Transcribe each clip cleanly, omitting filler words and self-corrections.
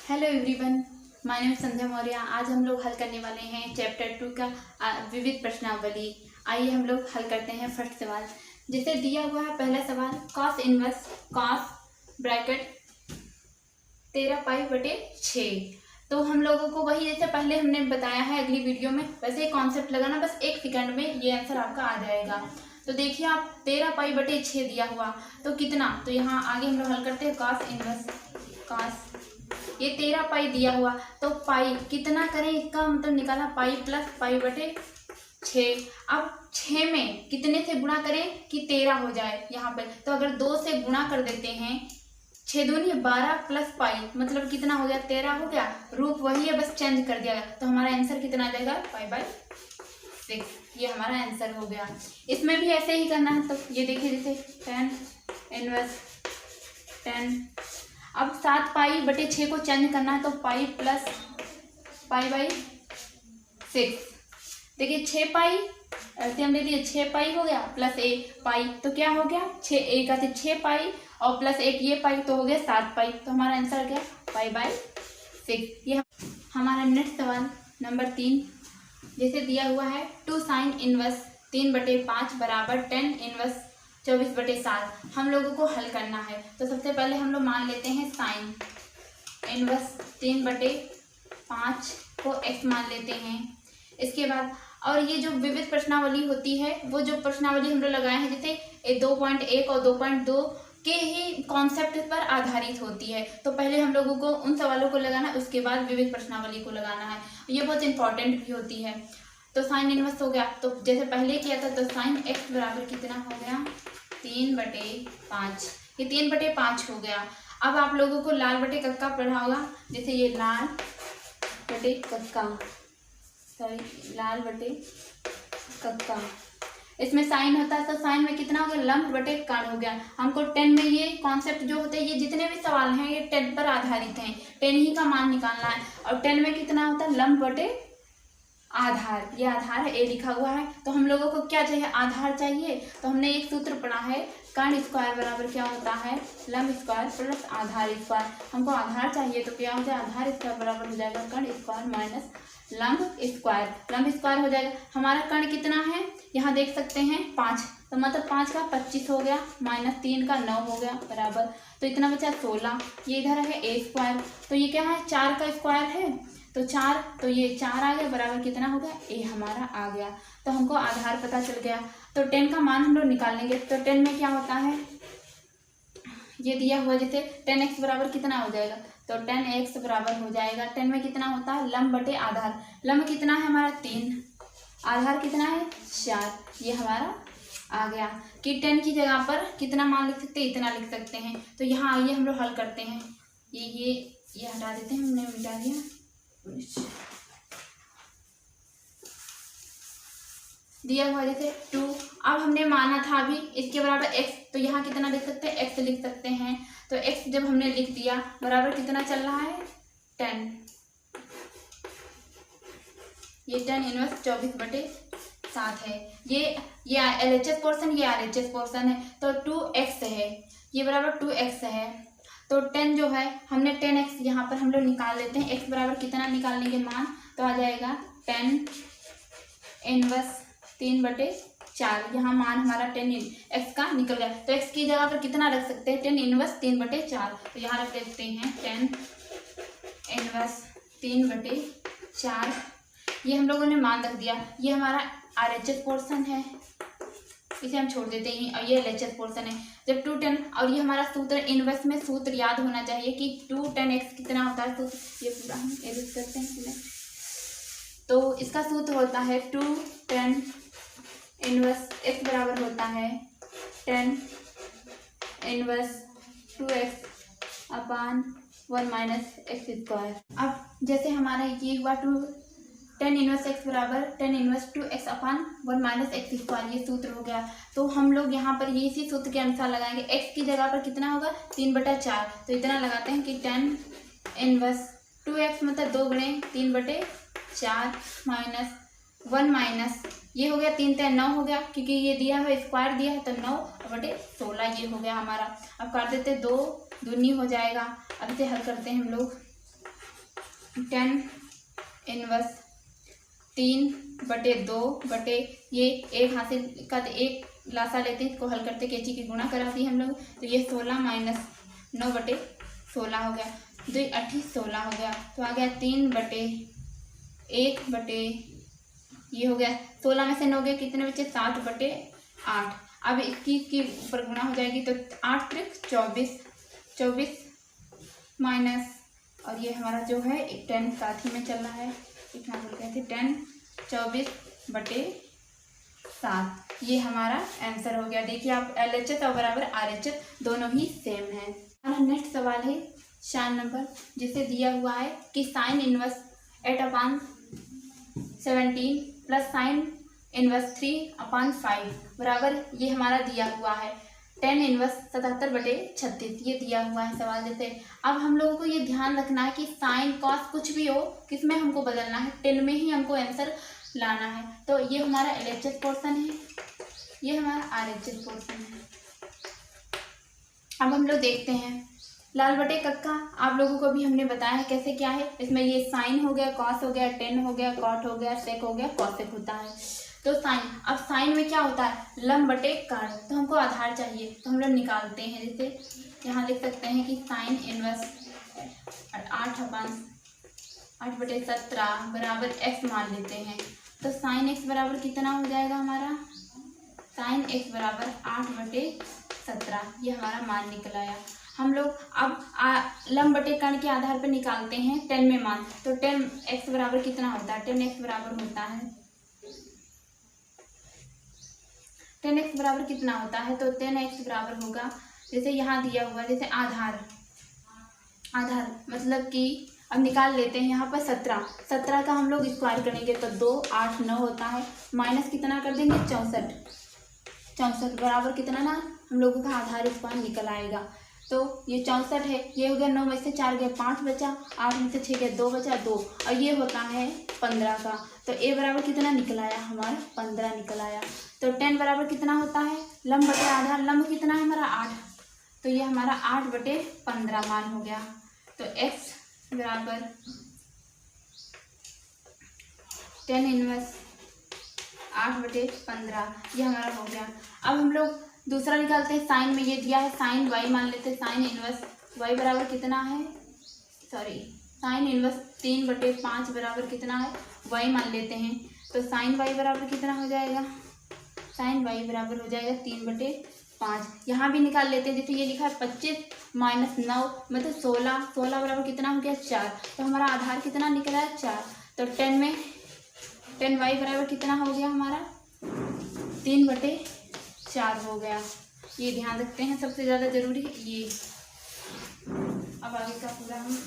Hello everyone, my name संध्या मौर्य। आज हम लोग हल करने वाले हैं चैप्टर 2 का विविध प्रश्नावली। आइए हम लोग हल करते हैं फर्स्ट सवाल। जैसे दिया हुआ है पहला सवाल, कॉस इनवर्स कॉस ब्रैकेट 13π/6। तो हम लोगों को वही जैसे पहले हमने बताया है अगली वीडियो में, वैसे कॉन्सेप्ट लगाना, बस 1 सेकंड में ये आंसर आपका आ जाएगा। तो देखिए आप 13π/6 दिया हुआ तो कितना, तो यहाँ आगे हम लोग हल करते हैं कॉस इनवर्स कॉस, ये 13π दिया हुआ तो पाई कितना करें, इसका मतलब निकाला पाई प्लस π/6। अब 6 में कितने से गुणा करें कि 13 हो जाए यहाँ पर, तो अगर 2 से गुणा कर देते हैं, 6 दूनी 12 प्लस पाई मतलब कितना हो गया, 13 हो गया। रूप वही है, बस चेंज कर दिया, तो हमारा आंसर कितना आ जाएगा π/6। ये हमारा आंसर हो गया। इसमें भी ऐसे ही करना है। तो ये देखिए जैसे tan इनवर्स tan, अब 7π/6 को चेंज करना है तो पाई प्लस π/6। देखिए 6π ऐसे हम ले लिए, 6π हो गया प्लस 1 पाई, तो क्या हो गया 6 का 6π और प्लस 1 ये पाई, तो हो गया 7π। तो हमारा आंसर क्या π/6। ये हमारा नेक्स्ट सवाल नंबर 3। जैसे दिया हुआ है 2 sin इनवर्स 3/5 बराबर tan इनवर्स 24/7। हम लोगों को हल करना है। तो सबसे पहले हम लोग मान लेते हैं साइन इनवर्स 3/5 को x मान लेते हैं। इसके बाद और ये जो विविध प्रश्नावली होती है, वो जो प्रश्नावली हम लोग लगाए हैं, जैसे 2.1 और 2.2 के ही कॉन्सेप्ट पर आधारित होती है। तो पहले हम लोगों को उन सवालों को लगाना, उसके बाद विविध प्रश्नावली को लगाना है। ये बहुत इंपॉर्टेंट भी होती है। तो साइन इनवर्स हो गया, तो जैसे पहले किया था, तो साइन x बराबर कितना हो गया 3/5। ये 3/5 हो गया। अब आप लोगों को लाल बटे कक्का पढ़ा होगा, जैसे ये लाल बटे कक्का, इसमें साइन होता है, तो साइन में कितना हो गया, लंब बटे कर्ण हो गया। हमको 10 में ये कॉन्सेप्ट जो होते हैं, ये जितने भी सवाल हैं ये 10 पर आधारित हैं, 10 ही का मान निकालना है। और 10 में कितना होता है, लंब बटे आधार, ये आधार ए लिखा हुआ है। तो हम लोगों को क्या चाहिए, आधार चाहिए। तो हमने एक सूत्र पढ़ा है, कर्ण स्क्वायर बराबर क्या होता है, लंब स्क्वायर प्लस आधार स्क्वायर। हमको आधार चाहिए तो क्या हो जाए, आधार स्क्वायर बराबर हो जाएगा कर्ण स्क्वायर माइनस लंब स्क्वायर। लंब स्क्वायर हो जाएगा, हमारा कर्ण कितना है यहाँ देख सकते हैं 5, तो मतलब 5 का 25 हो गया, माइनस 3 का 9 हो गया बराबर, तो इतना बचा 16। ये इधर है ए स्क्वायर, तो ये क्या है 4 का स्क्वायर है, तो 4, तो ये 4 आ गया बराबर कितना हो गया, ए हमारा आ गया। तो हमको आधार पता चल गया। तो 10 का मान हम लोग निकाल लेंगे। तो 10 में क्या होता है, ये दिया हुआ जैसे 10x बराबर कितना हो जाएगा, तो 10x बराबर हो जाएगा, 10 में कितना होता है, लंब बटे आधार। लंब कितना है हमारा 3, आधार कितना है 4। ये हमारा आ गया कि 10 की जगह पर कितना मान लिख सकते हैं, इतना लिख सकते हैं। तो यहाँ आइए हम लोग हल करते हैं। ये हटा देते हैं, हमने मिटा दिया। दिया हुआ जैसे 2, अब हमने माना था अभी इसके बराबर x, तो यहाँ कितना लिख सकते हैं, x लिख सकते हैं। तो x जब हमने लिख दिया बराबर कितना चल रहा है 10, ये 10 इनवर्स 24/7 है। ये LHS पोर्शन, ये RHS पोर्शन है, तो 2x है, ये बराबर 2x है। तो 10 जो है हमने 10x यहाँ पर हम लोग निकाल लेते हैं। x बराबर कितना निकालने के मान, तो आ जाएगा 10 इनवर्स 3/4। यहाँ मान हमारा 10x का निकल गया, तो x की जगह पर कितना रख सकते हैं, 10 इनवर्स 3/4। तो यहाँ रख देते हैं 10 इनवर्स 3/4। ये हम लोगों ने मान रख दिया। ये हमारा RHS पोर्शन है, इसे हम छोड़ देते हैं, और ये LHS पोर्शन है। जब 210, और ये हमारा सूत्र इनवर्स में सूत्र याद होना चाहिए कि 210x कितना होता है, तो ये पूरा हम एडिट करते हैं। तो इसका सूत्र होता है 210 इनवर्स x बराबर होता है 10 inverse 2x/1 minus x square. अब जैसे हमारा ये हुआ 10 इनवर्स x बराबर 10 inverse 2x/1 minus x square, ये सूत्र हो गया। तो हम लोग यहाँ पर ये इसी सूत्र के अनुसार लगाएंगे। x की जगह पर कितना होगा 3/4, तो इतना लगाते हैं कि 10 इनवर्स 2x मतलब 2 गुणे 3/4 माइनस 1 माइनस ये हो गया 3 3 9 हो गया, क्योंकि ये दिया है स्क्वायर दिया है, तो 9/16 ये हो गया हमारा। अब काट देते 2 दूनी हो जाएगा। अब इसे हल करते हैं हम लोग। 10 इनवर्स 3/2 ये एक हासिल का एक लासा लेते हैं, इसको हल करते कैंची की गुणा कराती है हम लोग, तो ये 16 - 9/16 हो गया, 2 8 16 हो गया, तो आ गया 3/1 ये हो गया, 16 में से 9 गए कितने बचे 7/8। अब इसकी ऊपर गुणा हो जाएगी तो 8 त्रिक 24 माइनस, और ये हमारा जो है 10 साथ ही में चल रहा है, इतना बोल गए थे 10 24/7, ये हमारा आंसर हो गया। देखिए आप LHS और बराबर RHS दोनों ही सेम है। हमारा नेक्स्ट सवाल है 4 नंबर, जिसे दिया हुआ है कि sine inverse 8/17 plus sine inverse 3/5 बराबर, ये हमारा दिया हुआ है 10 इनवर्स 77/36, ये दिया हुआ है सवाल। जैसे अब हम लोगों को ये ध्यान रखना है कि साइन कॉस कुछ भी हो किसमें हमको बदलना है, 10 में ही हमको आंसर लाना है। तो ये हमारा LHS पोर्शन है, ये हमारा RHS पोर्शन है। अब हम लोग देखते हैं लाल बटे कक्का, आप लोगों को भी हमने बताया है कैसे क्या है। इसमें ये साइन हो गया, कॉस हो गया, टेन हो गया, कॉट हो गया, सेक हो गया, कॉसेक होता है। तो साइन, अब साइन में क्या होता है लंब बटे कर्ण, तो हमको आधार चाहिए तो हम लोग निकालते हैं। जैसे यहाँ लिख सकते हैं कि साइन इनवर्स 8/17 बराबर x मान लेते हैं। तो साइन x बराबर कितना हो जाएगा हमारा, साइन x बराबर 8/17, ये हमारा मान निकल आया। हम लोग अब लंब बटे कर्ण के आधार पर निकालते हैं 10 में मान, तो 10x बराबर कितना होता है, 10x बराबर होता है 10x बराबर कितना होता है, तो 10x बराबर होगा, जैसे यहाँ दिया हुआ जैसे आधार मतलब कि अब निकाल लेते हैं यहाँ पर 17 का हम लोग स्क्वायर करेंगे तो 2 8 9 होता है, माइनस कितना कर देंगे 64 बराबर कितना ना हम लोगों का आधार स्क्वायर निकल आएगा। तो ये 64 है, ये हो गया 9 में से 4 गए 5 बचा, 8 में से 6 गए 2 बचा 2, और ये होता है 15 का। तो ए बराबर कितना निकल आया हमारा 15 निकल आया। तो 10 बराबर कितना होता है लंब बटे आधार, लंब कितना है हमारा 8, तो ये हमारा 8/15 मान हो गया। तो x बराबर 10 इनवर्स 8/15 ये हमारा हो गया। अब हम लोग दूसरा निकालते हैं, साइन में ये दिया है साइन y मान लेते हैं, साइन इनवर्स y बराबर कितना है, साइन इनवर्स 3/5 बराबर कितना है y मान लेते हैं। तो साइन y बराबर कितना हो जाएगा, साइन y बराबर हो जाएगा 3/5। यहाँ भी निकाल लेते हैं, जैसे ये लिखा है 25 माइनस 9 मतलब 16 बराबर कितना हो गया 4, तो हमारा आधार कितना निकला है 4। तो 10 y बराबर कितना हो गया हमारा 3/4 हो गया। ये ध्यान रखते हैं सबसे ज़्यादा जरूरी है ये। अब आगे का पूरा हम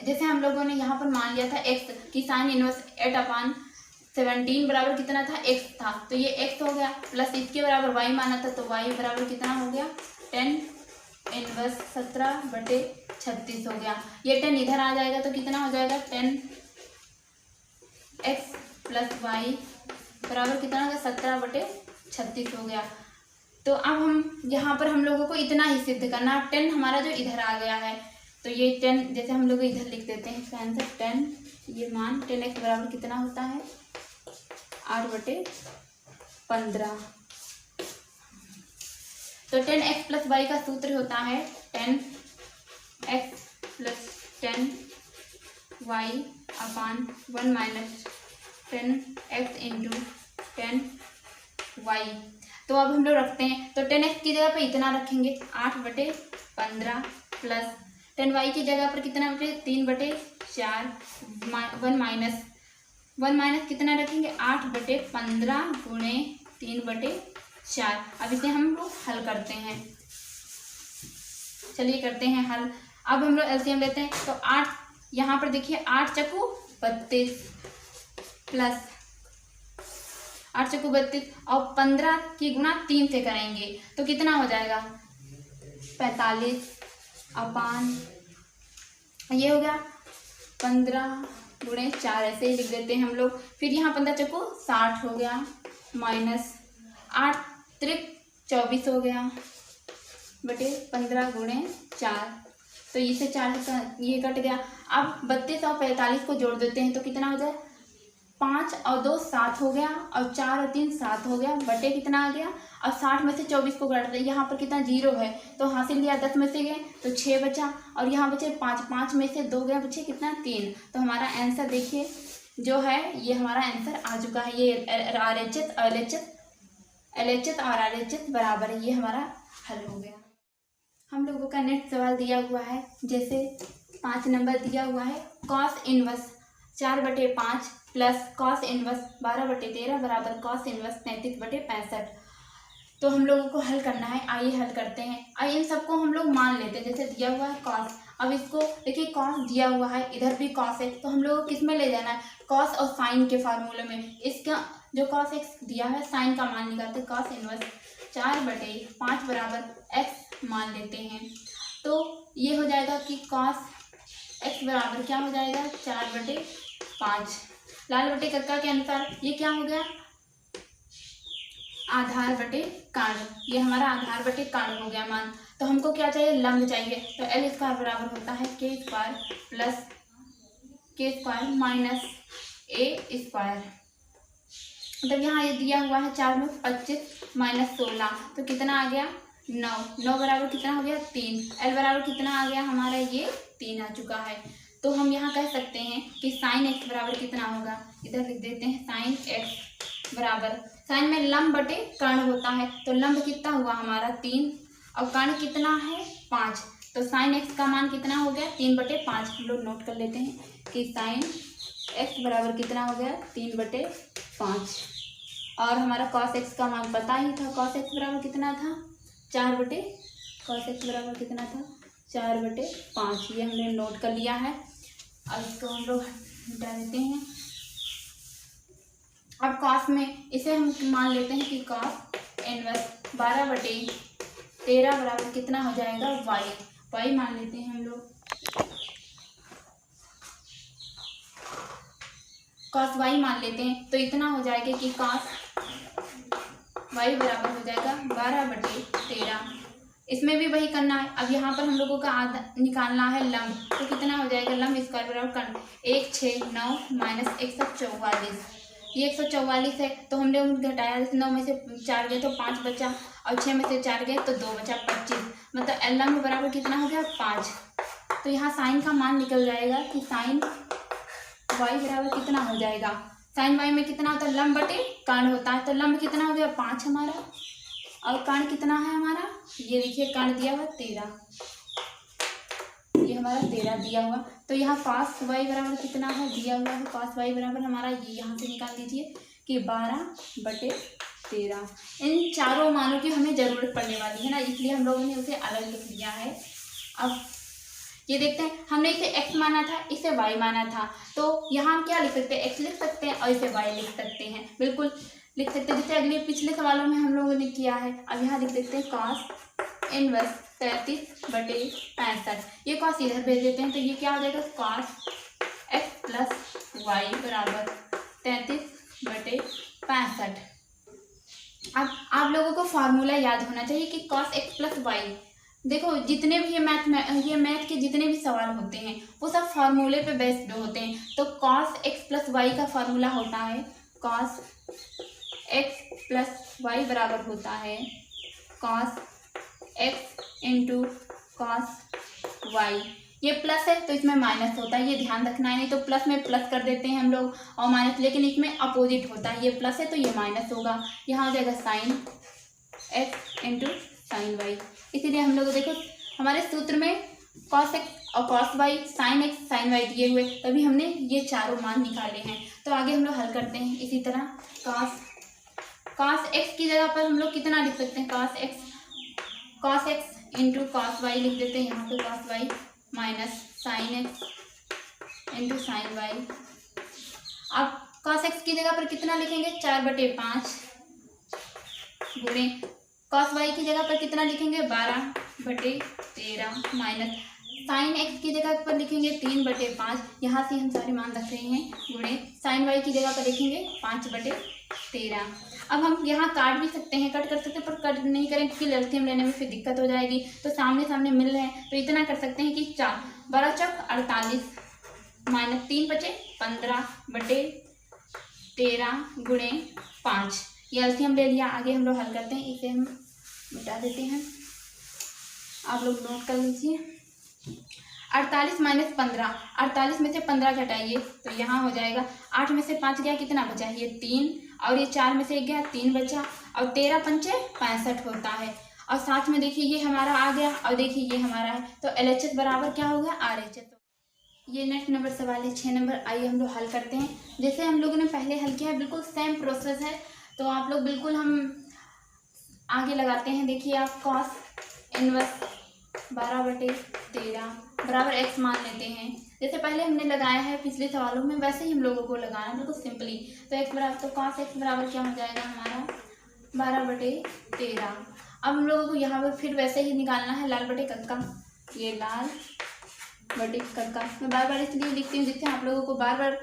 जैसे हम लोगों ने यहाँ पर मान लिया था x की साइन इनवर्स 8/17 बराबर कितना था x था, तो ये x हो गया, प्लस इसके बराबर y माना था, तो y बराबर कितना हो गया 10 इनवर्स 17/36 हो गया। ये 10 इधर आ जाएगा तो कितना हो जाएगा 10x प्लस y बराबर कितना हो गया 17/36 हो गया। तो अब हम यहाँ पर हम लोगों को इतना ही सिद्ध करना, 10 हमारा जो इधर आ गया है, तो ये 10 जैसे हम लोग इधर लिख देते हैं इसका आंसर 10, ये मान 10x बराबर कितना होता है 8/15। तो 10x प्लस y का सूत्र होता है 10x plus 10y/1 minus 10x into 10y। तो अब हम लोग रखते हैं, तो 10x की जगह पर इतना रखेंगे 8/15 प्लस 10y की जगह पर कितना बचे 3/4, 1 माइनस कितना रखेंगे 8/15 गुणे 3/4। अब इसे हम लोग हल करते हैं, चलिए करते हैं हल। अब हम लोग एलसीएम लेते हैं, तो 8 यहाँ पर देखिए 8 चक्कू 32 प्लस 8 चक्कू 32 और 15 की गुणा 3 से करेंगे तो कितना हो जाएगा 45 अपान ये हो गया 15 गुणे 4 ऐसे ही लिख देते हैं हम लोग। फिर यहाँ 15 चौको 60 हो गया, माइनस 8 त्रिक 24 हो गया बटे 15 गुणे 4। तो इसे 4 ये कट गया। अब 32 और 45 को जोड़ देते हैं तो कितना हो जाए, 5 और 2 7 हो गया, और 4 और 3 7 हो गया बटे कितना आ गया। और 60 में से 24 को काट दें, यहाँ पर कितना 0 है तो हासिल लिया, 10 में से गए तो 6 बचा, और यहाँ बचे 5, 5 में से 2 गया, बचे कितना 3। तो हमारा आंसर देखिए जो है ये हमारा आंसर आ चुका है। ये LHS और RHS बराबर है, ये हमारा हल हो गया। हम लोगों का नेक्स्ट सवाल दिया हुआ है, जैसे 5 नंबर दिया हुआ है, cos inverse 4/5 plus cos inverse 12/13 बराबर कॉस इनवर्स 33/65। तो हम लोगों को हल करना है, आइए हल करते हैं। आइए इन सबको हम लोग मान लेते हैं, जैसे दिया हुआ है कॉस। अब इसको देखिए कॉस दिया हुआ है, इधर भी कॉस है, तो हम लोगों को किस में ले जाना है, कॉस और साइन के फार्मूले में। इसका जो कॉस एक्स दिया है साइन का मान निकालते, कॉस इनवर्स 4/5 बराबर एक्स मान लेते हैं। तो ये हो जाएगा कि कॉस एक्स बराबर क्या हो जाएगा, 4/5। लाल बटे कक्का के अनुसार ये क्या हो गया, आधार बटे कांड। ये हमारा आधार बटे कांड हो गया मान। तो हमको क्या चाहिए, लंब चाहिए। तो L स्क्वायर बराबर होता है K square plus K square minus A square. मतलब यहाँ ये दिया हुआ है 4 में 25 माइनस 16 तो कितना आ गया 9। 9 बराबर कितना हो गया 3। L बराबर कितना आ गया हमारा, ये 3 आ चुका है। तो हम यहाँ कह सकते हैं कि साइन एक्स बराबर कितना होगा, इधर लिख देते हैं साइन एक्स बराबर, साइन में लंब बटे कर्ण होता है, तो लंब कितना हुआ हमारा 3 और कर्ण कितना है 5। तो साइन एक्स का मान कितना हो गया 3/5। हम लोग नोट कर लेते हैं कि साइन एक्स बराबर कितना हो गया 3/5। और हमारा कॉस एक्स का मान पता ही था, कॉस एक्स बराबर कितना था 4/5। ये हमने नोट कर लिया है। अब इसको हम लोग हटा देते हैं। अब कॉस में इसे हम मान लेते हैं कि कॉस इनवर्स 12/13 बराबर कितना हो जाएगा y मान लेते हैं हम लोग। कॉस y मान लेते हैं तो इतना हो जाएगा कि कॉस y बराबर हो जाएगा 12/13। इसमें भी वही करना है। अब यहाँ पर हम लोगों का आधा निकालना है लंब, तो कितना हो जाएगा लंब स्क्वायर बराबर कर्ण 1 6 9 माइनस 144। ये 144 है तो हमने घटाया, 9 में से 4 गए तो 5 बचा, और 6 में से 4 गए तो 2 बचा, 25। मतलब लंब बराबर कितना हो गया 5। तो यहाँ साइन का मान निकल जाएगा कि साइन y बराबर कितना हो जाएगा, साइन y में कितना होता है लंब बटे कर्ण होता है, तो लंब कितना हो गया 5 हमारा, और कर्ण कितना है हमारा, ये देखिए कर्ण दिया हुआ 13, ये हमारा 13 दिया हुआ। तो यहाँ cos y बराबर कितना है दिया हुआ है, cos y बराबर हमारा ये यहाँ से निकाल दीजिए कि 12/13। इन चारों मानों की हमें ज़रूरत पड़ने वाली है ना, इसलिए हम लोगों ने उसे अलग लिख लिया है। अब ये देखते हैं, हमने इसे x माना था, इसे y माना था, तो यहाँ हम क्या लिख सकते हैं, x लिख सकते हैं और इसे y लिख सकते हैं, बिल्कुल लिख सकते हैं, जैसे अगले पिछले सवालों में हम लोगों ने किया है। अब यहाँ लिख सकते हैं cos इनवर्स 33/65। ये cos इधर भेज देते हैं तो ये क्या हो जाएगा cos x प्लस y बराबर 33/65। अब आप लोगों को फार्मूला याद होना चाहिए कि cos x प्लस y, देखो जितने भी ये मैथ के जितने भी सवाल होते हैं वो सब फार्मूले पे बेस्ड होते हैं। तो cos x प्लस वाई का फार्मूला होता है cos x प्लस वाई बराबर होता है cos x into cos y। ये प्लस है तो इसमें माइनस होता है, ये ध्यान रखना है, नहीं तो प्लस में प्लस कर देते हैं हम लोग और माइनस, लेकिन इसमें अपोजिट होता है, ये प्लस है तो ये माइनस होगा। यहाँ हो जाएगा sine x into sine Y. इसीलिए हम लोग देखो हमारे सूत्र में cos x और cos y sin x sin y दिए हुए, तभी हमने ये चारों मान निकाले हैं। तो आगे हम लोग हल करते हैं। इसी तरह cos x की जगह पर हम लोग कितना लिख सकते हैं, cos x into cos y लिख देते हैं यहाँ पे cos y minus sin x into sin y। अब cos x की जगह पर कितना लिखेंगे 4/5 गुणे cos y की जगह पर कितना लिखेंगे 12/13 माइनस साइन एक्स की जगह पर लिखेंगे 3/5, यहाँ से हम सारे मान रख रहे हैं, गुणे साइन वाई की जगह पर लिखेंगे 5/13। अब हम यहाँ काट भी सकते हैं, कट कर सकते हैं, पर कट नहीं करें क्योंकि एलसीएम लेने में फिर दिक्कत हो जाएगी। तो सामने सामने मिल रहे हैं तो इतना कर सकते हैं कि 4 12 चौक 48 माइनस 3 बचे 15/13 गुणे 5। ये एलसीएम ले लिया। आगे हम लोग हल करते हैं, इसे हम मिटा देते हैं, आप लोग नोट कर लीजिए। 48 माइनस 15, 48 में से 15 घटाइए तो यहाँ हो जाएगा 8 में से 5 गया, कितना बचा, ये 3, और ये 4 में से 1 गया, 3 बचा, और 13 पंचे 65 होता है। और साथ में देखिए ये हमारा आ गया और देखिए ये हमारा है, तो LHS बराबर क्या हो गया, RHS। ये नेक्स्ट नंबर सवाल है 6 नंबर। आइए हम लोग हल करते हैं। जैसे हम लोगों ने पहले हल किया है बिल्कुल सेम प्रोसेस है, तो आप लोग बिल्कुल हम आगे लगाते हैं। देखिए आप कॉस इनवर्स 12/13 बराबर x मान लेते हैं। जैसे पहले हमने लगाया है पिछले सवालों में, वैसे ही हम लोगों को लगाना बिल्कुल सिंपली। तो x बराबर, तो कॉस x बराबर क्या हो जाएगा हमारा 12/13। अब हम लोगों को यहाँ पर फिर वैसे ही निकालना है लाल बटे कक्का, ये लाल बटे कक्का। मैं बार बार इसलिए लिखती हूँ जिससे आप लोगों को बार बार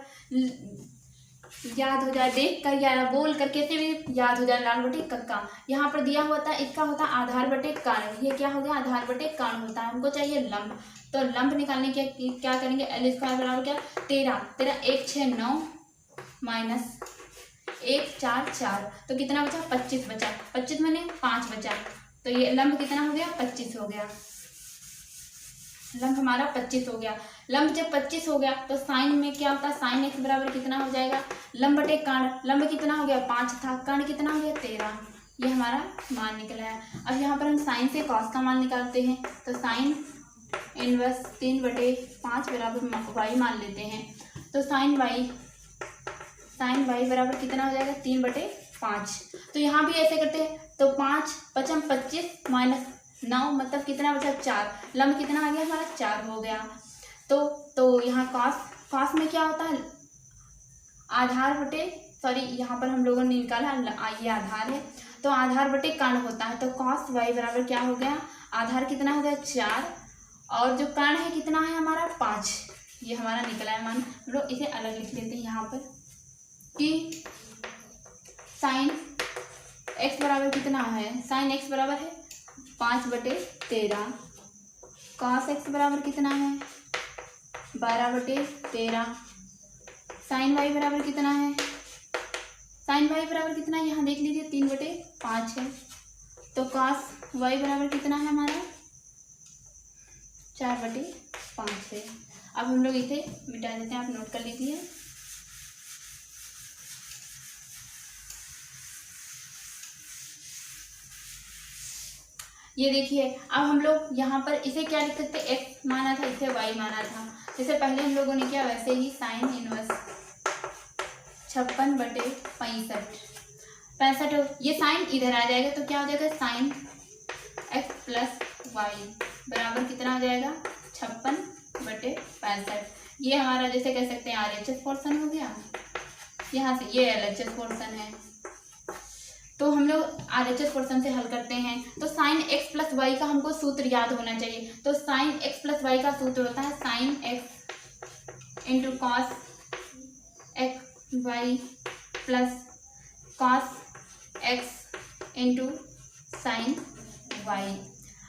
याद हो जाए, देख कर या बोल कर कैसे भी याद हो जाए। लाल बटे कक्का यहाँ पर दिया हुआ था, इसका होता है आधार बटे कर्ण, ये क्या हो गया, आधार बटे कर्ण होता है। हमको चाहिए लंब, तो लंब निकालने के क्या करेंगे, L स्क्वायर बराबर क्या 13 1 6 9 माइनस 1 4 4, तो कितना बचा 25 बचा, 25 मैंने 5 बचा, तो ये लंब कितना हो गया 25 हो गया। लंब हमारा 25 हो गया। लंब जब 25 हो गया तो साइन में क्या होता है, साइन एक्स बराबर कितना हो जाएगा, लंब बटे कर्ण, लंब कितना हो गया 5 था, कर्ण कितना हो गया 13, ये हमारा मान निकला है। अब यहाँ पर हम साइन से कॉस का मान निकालते हैं, तो साइन इनवर्स 3/5 बराबर वाई मान लेते हैं। तो साइन वाई बराबर कितना हो जाएगा 3/5। तो यहाँ भी ऐसे करते हैं, तो 5 5 25 माइनस 9 मतलब कितना बचा 4, लंब कितना आ गया हमारा 4 हो गया। तो यहाँ कॉस में क्या होता है, आधार बटे, सॉरी यहाँ पर हम लोगों ने निकाला ये आधार है, तो आधार बटे कर्ण होता है। तो कॉस वाई बराबर क्या हो गया, आधार कितना हो गया 4 और जो कर्ण है कितना है हमारा 5, ये हमारा निकला है मान। हम लोग इसे अलग लिख लेते हैं यहाँ पर कि साइन एक्स बराबर कितना है, साइन एक्स बराबर है 5/13, कॉस एक्स बराबर कितना है 12/13, साइन वाई बराबर कितना है, साइन वाई बराबर कितना है यहाँ देख लीजिए 3/5 है, तो कॉस वाई बराबर कितना है हमारा 4/5 है। अब हम लोग इसे मिटा देते हैं, आप नोट कर लीजिए। ये देखिए अब हम लोग यहाँ पर इसे क्या लिख सकते हैं, x माना था, इसे y माना था। जैसे पहले हम लोगों ने किया वैसे ही साइन इनवर्स 56/65, ये साइन इधर आ जाएगा तो क्या हो जाएगा साइन x प्लस वाई बराबर कितना हो जाएगा 56/65। ये हमारा जैसे कह सकते हैं RHS पोर्शन हो गया, यहाँ से ये LHS पोर्शन है। तो हम लोग RHS पोर्शन से हल करते हैं। तो साइन x प्लस वाई का हमको सूत्र याद होना चाहिए। तो साइन x प्लस वाई का सूत्र होता है sine x into cos X Y plus cos X into sine Y.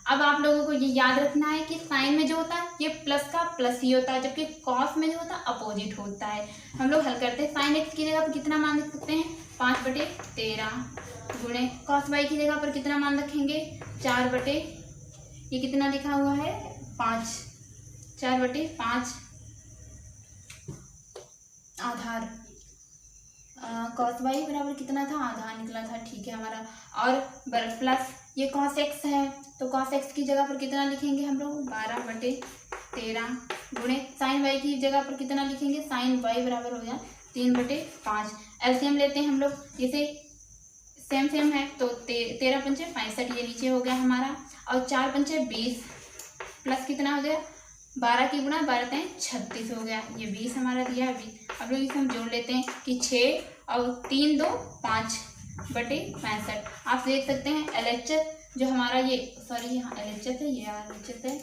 अब आप लोगों को ये याद रखना है कि साइन में जो होता है ये प्लस का प्लस ही होता है, जबकि कॉस में जो होता है अपोजिट होता है। हम लोग हल करते हैं, साइन एक्स की जगह पर कितना मान रख सकते हैं 5/13 गुणे कॉस वाई की जगह पर कितना मान रखेंगे 4 ये कितना लिखा हुआ है 5, 4/5 आधार, कॉस वाई बराबर कितना था आधार निकला था, ठीक है हमारा। और प्लस ये कॉस एक्स है तो कॉस एक्स की जगह पर कितना लिखेंगे हम लोग 12/13 गुणे साइन वाई की जगह पर कितना लिखेंगे साइन वाई बराबर हो गया 3/5। एलसीएम लेते हैं हम लोग, जैसे सेम है तो 13 पंचे 65 ये नीचे हो गया हमारा, और 4 पंचे 20 प्लस कितना हो गया 12 की गुणा 12 तें 36 हो गया, ये 20 हमारा दिया है 20। अब लोग इसे हम जोड़ लेते हैं कि 6 और 3 2 5/65। आप देख सकते हैं LHS जो हमारा ये, सॉरी यहाँ LHS है, ये RHS है,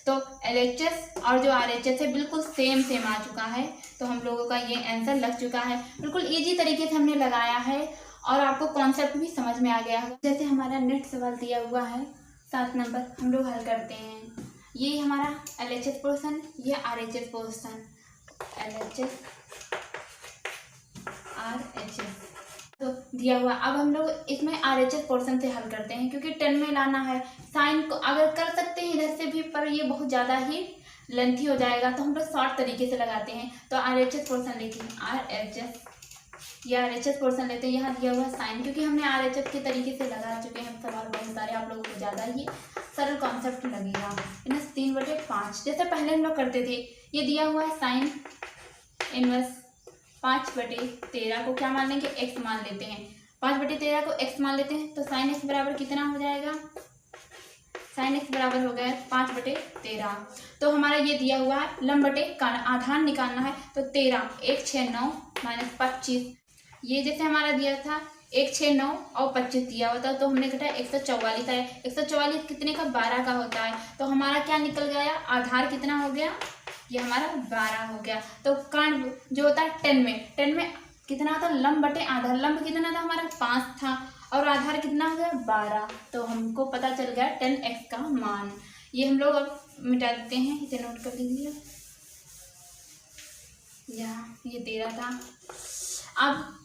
तो LHS और जो RHS है बिल्कुल सेम आ चुका है। तो हम लोगों का ये आंसर लग चुका है, बिल्कुल इजी तरीके से हमने लगाया है और आपको कॉन्सेप्ट भी समझ में आ गया होगा। जैसे हमारा नेक्स्ट सवाल दिया हुआ है 7 नंबर, हम लोग हल करते हैं। ये हमारा LHS पोर्शन, ये RHS पोर्शन, LHS RHS तो दिया हुआ। अब हम लोग इसमें RHS पोर्शन से हल करते हैं, क्योंकि 10 में लाना है। साइन को अगर कर सकते हैं इधर से भी, पर ये बहुत ज़्यादा ही लेंथी हो जाएगा, तो हम लोग शॉर्ट तरीके से लगाते हैं। तो RHS पोर्शन लिखिए, RHS, ये RHS पोर्शन लेते हैं। यहाँ दिया हुआ साइन, क्योंकि हमने RHS के तरीके से लगा चुके हैं सवाल बहुत सारे, आप लोगों को ज़्यादा ही सरल कॉन्सेप्ट लगेगा। इनस 3/5 जैसे पहले हम लोग करते थे। ये दिया हुआ है साइन इनवर्स 5/13 को क्या मान लेंगे, x मान लेते हैं। 5/13 को x मान लेते हैं, तो साइन x बराबर कितना हो जाएगा, साइन x बराबर हो गया 5/13। तो हमारा ये दिया हुआ है लंब बटे कर्ण, आधार निकालना है। तो 13 1 6 9 - 25, ये जैसे हमारा दिया था 1 6 9 और 25 दिया हुआ था, तो हमने घटाया 144 है। 144 कितने का, 12 का होता है। तो हमारा क्या निकल गया, आधार कितना हो गया, ये हमारा 12 हो गया। तो कर्ण जो होता है 10 में कितना होता है, लंब बटे आधार। लंब कितना था हमारा 5 था, और आधार कितना हो गया 12। तो हमको पता चल गया 10x का मान। ये हम लोग अब मिटा देते हैं, इसे नोट कर लीजिए। यहाँ ये 13 था। अब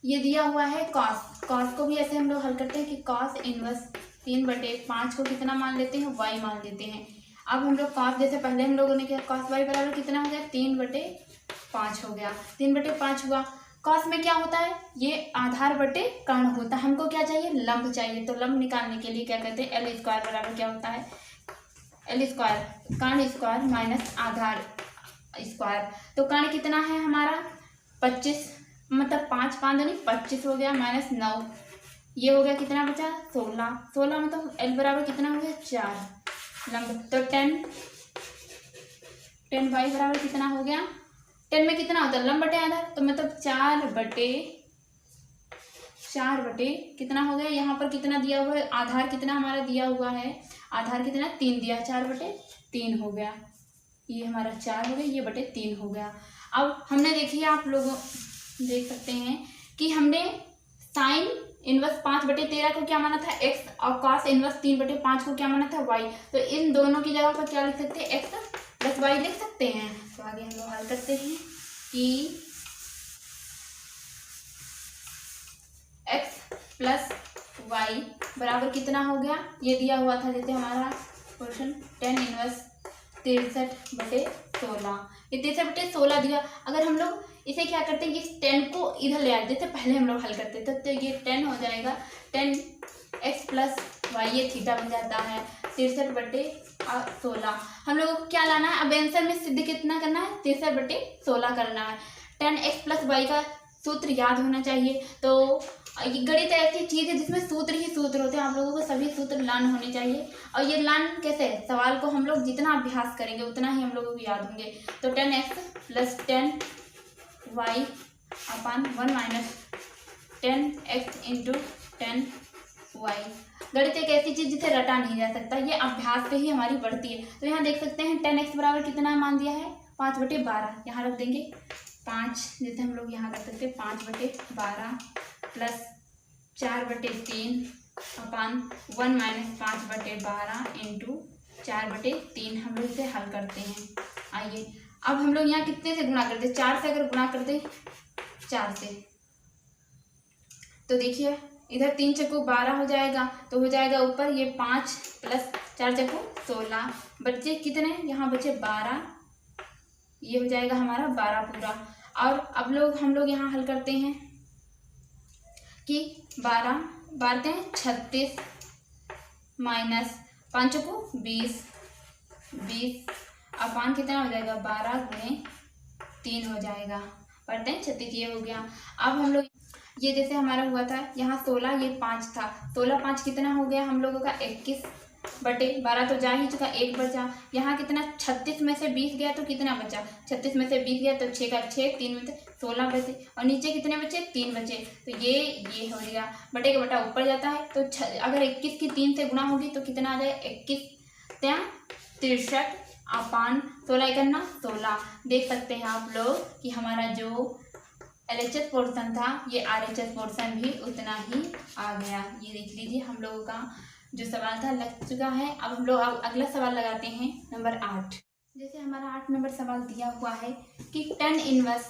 ये दिया हुआ है कॉस को भी ऐसे हम लोग हल करते हैं कि कॉस इनवर्स 3/5 को कितना मान लेते हैं, y मान लेते हैं। अब हम लोग कॉस, जैसे पहले हम लोगों ने किया, कॉस y बराबर कितना हो गया, 3/5 हो गया। 3/5 हुआ। कॉस में क्या होता है, ये आधार बटे कर्ण होता है। हमको क्या चाहिए, लंब चाहिए। तो लंब निकालने के लिए क्या करते हैं, L² बराबर क्या होता है, L², कर्ण स्क्वायर माइनस आधार स्क्वायर। तो कर्ण कितना है हमारा 25, मतलब 5 5 यानी 25 हो गया, माइनस 9, ये हो गया कितना बचा 16 मतलब L बराबर कितना हो गया 4 लंब। तो 10y बराबर कितना हो गया, 10 में कितना होता है लंब बटे आधार, तो मतलब 4/4 कितना हो गया। यहाँ पर कितना दिया हुआ है, आधार कितना हमारा दिया हुआ है, आधार कितना 3 दिया, 4/3 हो गया। ये हमारा 4 हो गया, ये बटे 3 हो गया। अब हमने देखिए, आप लोग देख सकते हैं कि हमने साइन इनवर्स 5/13 को क्या माना था x, और कॉस इनवर्स 3/5 को क्या माना था y। तो इन दोनों की जगह पर क्या लिख सकते हैं, x + y लिख सकते हैं। तो आगे हम लोग हल करते हैं कि x + y बराबर कितना हो गया, ये दिया हुआ था जैसे हमारा क्वेश्चन 10 इनवर्स 63/16, ये 63/16 दिया। अगर हम लोग इसे क्या करते हैं, इस 10 को इधर ले आते, जैसे पहले हम लोग हल करते थे, तो ये 10 हो जाएगा 10x + y, ये थीटा बन जाता है 63/16। हम लोगों को क्या लाना है, अब आंसर में सिद्ध कितना करना है, 63/16 करना है। 10x + y का सूत्र याद होना चाहिए। तो ये गणित ऐसी चीज़ है जिसमें सूत्र ही सूत्र होते हैं, आप लोगों को सभी सूत्र लर्न होने चाहिए। और ये लर्न कैसे, सवाल को हम लोग जितना अभ्यास करेंगे उतना ही हम लोगों को याद होंगे। तो 10x + 10y/1 - 10x × 10y। गणित एक ऐसी चीज़ जिसे रटा नहीं जा सकता, ये अभ्यास से ही हमारी बढ़ती है। तो यहाँ देख सकते हैं 10x बराबर कितना मान दिया है, 5/12, यहाँ रख देंगे 5, जैसे हम लोग यहाँ कर सकते हैं 5/12 + 4/3/1 - 5/12 × 4/3, हम लोग इसे हल करते हैं। आइए अब हम लोग यहाँ कितने से गुणा करते हैं, 4 से अगर गुणा करते 4 से, तो देखिए इधर 3 × 12 हो जाएगा, तो हो जाएगा ऊपर ये 5 + 4 × 16, बच्चे कितने, यहाँ बचे 12, ये हो जाएगा हमारा 12 पूरा। और अब हम लोग यहाँ हल करते हैं कि 12 बारते हैं 36 माइनस 5 को 20 अपान कितना हो जाएगा 12 × 3 हो जाएगा, पढ़ते हैं 36, ये हो गया। अब हम लोग ये जैसे हमारा हुआ था यहाँ 16, ये 5 था, 16 5 कितना हो गया हम लोगों का 21/12, तो जा ही चुका, 1 बचा। यहाँ कितना 36 में से 20 गया तो कितना बचा, 36 में से 20 गया तो 6 का 6, 3 में से 16 बचे, और नीचे कितने बचे 3 बचे। तो ये हो गया, बटे का बटा ऊपर जाता है। तो अगर 21 की 3 से गुणा होगी तो कितना आ जाए 21 × 63/16 करना 16। देख सकते हैं आप लोग कि हमारा जो LHS पोर्शन था ये RHS पोर्शन भी उतना ही आ गया। ये देख लीजिए हम लोगों का जो सवाल था लग चुका है। अब हम लोग अगला सवाल लगाते हैं नंबर 8। जैसे हमारा 8 नंबर सवाल दिया हुआ है कि 10 inverse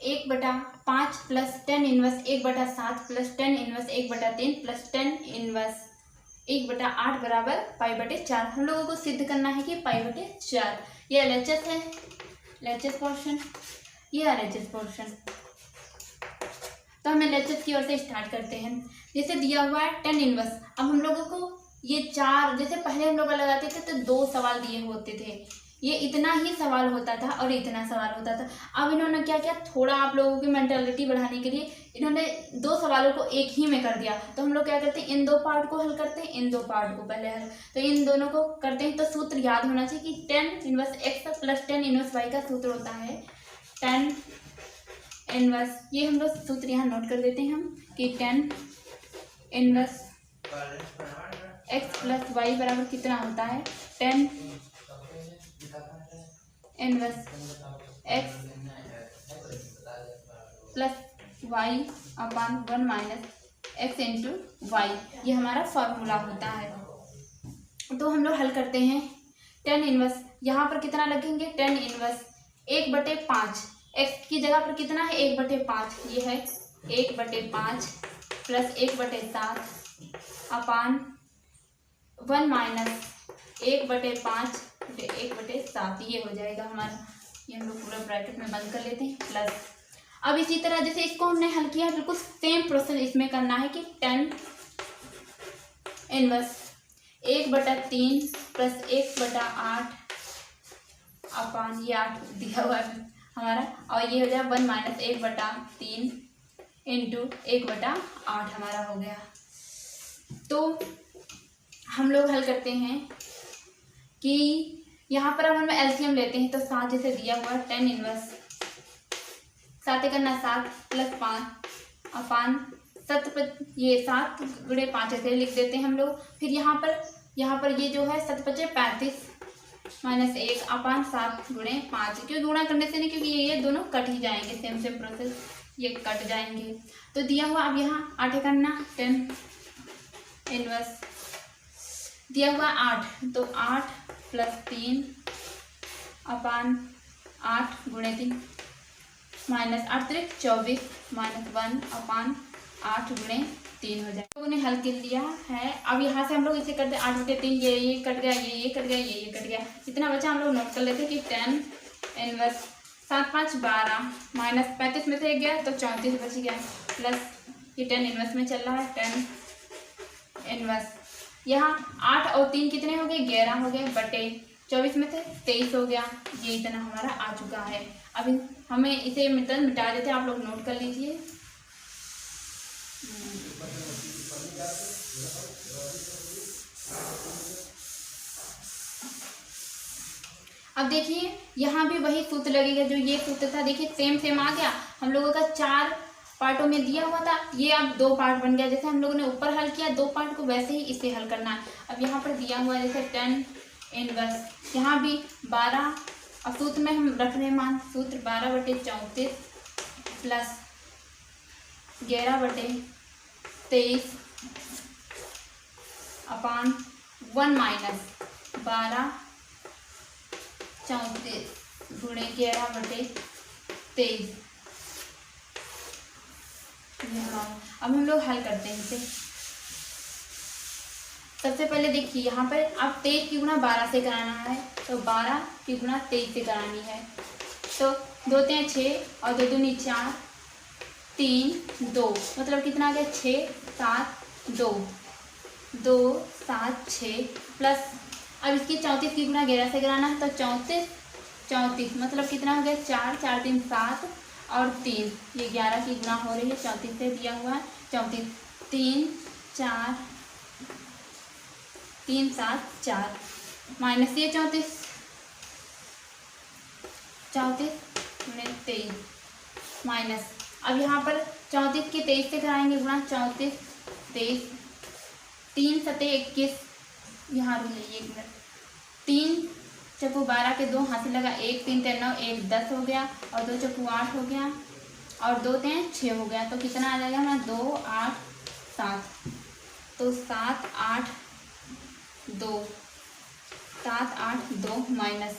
1/5 plus 10 inverse 1/7 plus 10 inverse 1/3 plus 10 inverse 1/8 बराबर π/4। हम लोगों को सिद्ध करना है कि π/4 ये LHS है, LHS पोर्शन, ये RHS पोर्शन। तो हम LHS की ओर से स्टार्ट करते हैं। जैसे दिया हुआ है 10 इनवर्स, अब हम लोगों को ये 4, जैसे पहले हम लोग लगाते थे तो 2 सवाल दिए होते थे, ये इतना ही सवाल होता था और इतना सवाल होता था। अब इन्होंने क्या किया, थोड़ा आप लोगों की मेंटालिटी बढ़ाने के लिए इन्होंने 2 सवालों को एक ही में कर दिया। तो हम लोग क्या करते हैं, इन 2 पार्ट को हल करते हैं, इन 2 पार्ट को पहले हल, तो इन दोनों को करते हैं। तो सूत्र याद होना चाहिए कि 10 inverse x plus 10 inverse y का सूत्र होता है 10 इनवर्स, ये हम लोग सूत्र यहाँ नोट कर देते हैं हम कि 10 इनवर्स x प्लस वाई बराबर कितना होता है 10 इनवर्स x प्लस वाई अपान 1 माइनस x इंटू वाई, ये हमारा फॉर्मूला होता है। तो हम लोग हल करते हैं 10 इनवर्स, यहाँ पर कितना लगेंगे 10 इनवर्स 1/5, x की जगह पर कितना है 1/5, ये है 1/5 प्लस 1/7 अपान 1 माइनस 1/5 1/7, ये हो जाएगा हमारा। ये हम लोग पूरा ब्रैकेट में बंद कर लेते हैं प्लस। अब इसी तरह जैसे इसको हमने हल किया है बिल्कुल सेम प्रोसेस इसमें करना है कि 10 इनवर्स 1/3 प्लस 1/8 अपान ये 8 दिया हुआ है हमारा, और ये हो जाए 1 माइनस 1/3 इंटू 1/8 हमारा हो गया। तो हम लोग हल करते हैं कि यहाँ पर अब हम LCM लेते हैं। तो 7 जैसे दिया हुआ 10 इनवर्स 7 करना 7 प्लस 5 अपान 7 पर ये 7 गुणे 5 ऐसे लिख देते हैं हम लोग। फिर यहाँ पर ये जो है 7 × 5 = 35 माइनस 1 अपान 7 गुणे 5, क्यों गुणा करने से नहीं, क्योंकि ये दोनों कट ही जाएंगे, सेम प्रोसेस ये कट जाएंगे। तो दिया हुआ अब यहाँ 8 करना 10 इनवर्स दिया हुआ 8, तो 8 प्लस 3 अपान 8 गुणे 3 माइनस 8 × 3 = 24 माइनस 1 अपान 8 गुणे 3 हो जाए। लोगों ने हल कर लिया है। अब यहाँ से हम लोग इसे करते 8/3, ये कट गया, ये कट गया, ये कट गया, इतना बचा हम लोग नोट कर लेते कि 10 इनवर्स 7 × 5 = 12 माइनस 35 में से गया तो 34 बच गया, प्लस ये 10 इनवर्स में चल रहा है 10 इनवर्स, यहाँ 8 और 3 कितने हो गए 11 हो गए, बटे 24 में से 23 हो गया, ये इतना हमारा आ चुका है। अभी हमें इसे मिटा देते हैं, आप लोग नोट कर लीजिए। अब देखिए यहाँ भी वही सूत्र लगेगा जो ये सूत्र था, देखिए सेम आ गया। हम लोगों का 4 पार्टों में दिया हुआ था, ये अब 2 पार्ट बन गया। जैसे हम लोगों ने ऊपर हल किया 2 पार्ट को, वैसे ही इसे हल करना है। अब यहाँ पर दिया हुआ है जैसे 10 इनवर्स, यहाँ भी 12, अब सूत्र में हम रख रहे हैं मान, सूत्र 12/34 प्लस 11/23 अपान 1 माइनस 12/34 गुणे 11/23। अब हम लोग हल करते हैं इसे। सबसे पहले देखिए यहाँ पर अब 23 की गुणा 12 से कराना है, तो 12 की गुणा 23 से करानी है। तो 2 × 6 और 2 दूनी 4 3 2, मतलब कितना आ गया 6 7 2 2 7 6 प्लस अब इसकी 34 की गुणा 11 से कराना है, तो 34 मतलब कितना हो गया 4 4 3 7 और 3, ये 11 की गुणा हो रही है 34 से, दिया हुआ है 34 3 4 3 7 4 माइनस ये 34 गुणे 23 माइनस, अब यहाँ पर 34 की 23 से कराएंगे गुणा, 34 23 3 7 21, यहाँ रुक जाइए 1 मिनट, 3 चक्कू 12 के 2 हासिल लगा, 1 3 3 9 1 10 हो गया, और 2 चक्कू 8 हो गया, और 2 3 6 हो गया। तो कितना आ जाएगा हमारा 2 8 7। तो 7 8 2 7 8 2 माइनस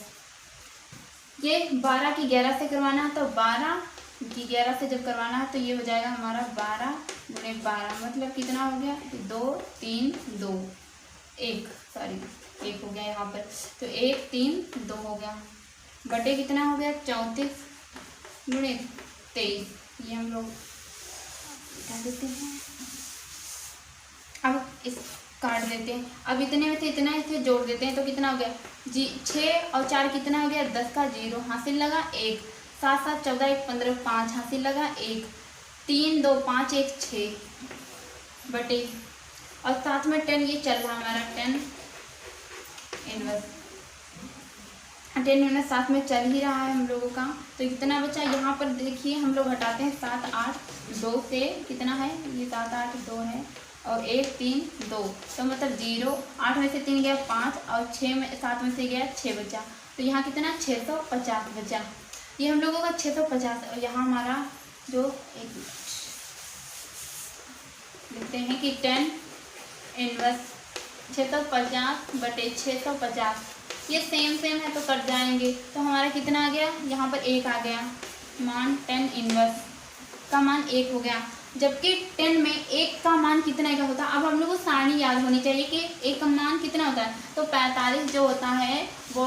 ये 12 की 11 से करवाना है, तो 12 की 11 से जब करवाना है तो ये हो जाएगा हमारा 12 गुणे 12, मतलब कितना हो गया 2 3 2 1 सॉरी 1 हो गया यहाँ पर, तो 1 3 2 हो गया, बटे कितना हो गया 34 गुणे 23। ये हम लोग क्या देते हैं, अब इस काट देते हैं। अब इतने में से इतना इसे जोड़ देते हैं तो कितना हो गया 6 और 4 कितना हो गया 10 का 0 हासिल लगा 1, 7 7 14 1 15 5 हासिल लगा 1, 3 2 5 1 6 बटे, और साथ में 10 ये चल रहा हमारा 10 इनवर्स साथ में चल ही रहा है हम लोगों का। तो कितना बचा यहाँ पर देखिए, हम लोग हटाते हैं 7 8 2 से, कितना है ये 7 8 2 है, और 1 3 2, तो मतलब 0, 8 में से 3 गया 5, और 6 में 7 में से गया 6 बचा, तो यहाँ कितना 650 बचा। ये हम लोगों का 650, और यहाँ हमारा जो एक लिखते हैं कि 10 इनवर्स 650 बटे 650, ये सेम है तो कट जाएंगे, तो हमारा कितना आ गया यहाँ पर 1 आ गया, मान 10 इनवर्स का मान 1 हो गया, जबकि 10 में 1 का मान कितना का होता है। अब हम लोग को सारणी याद होनी चाहिए कि 1 का मान कितना होता है, तो 45 जो होता है वो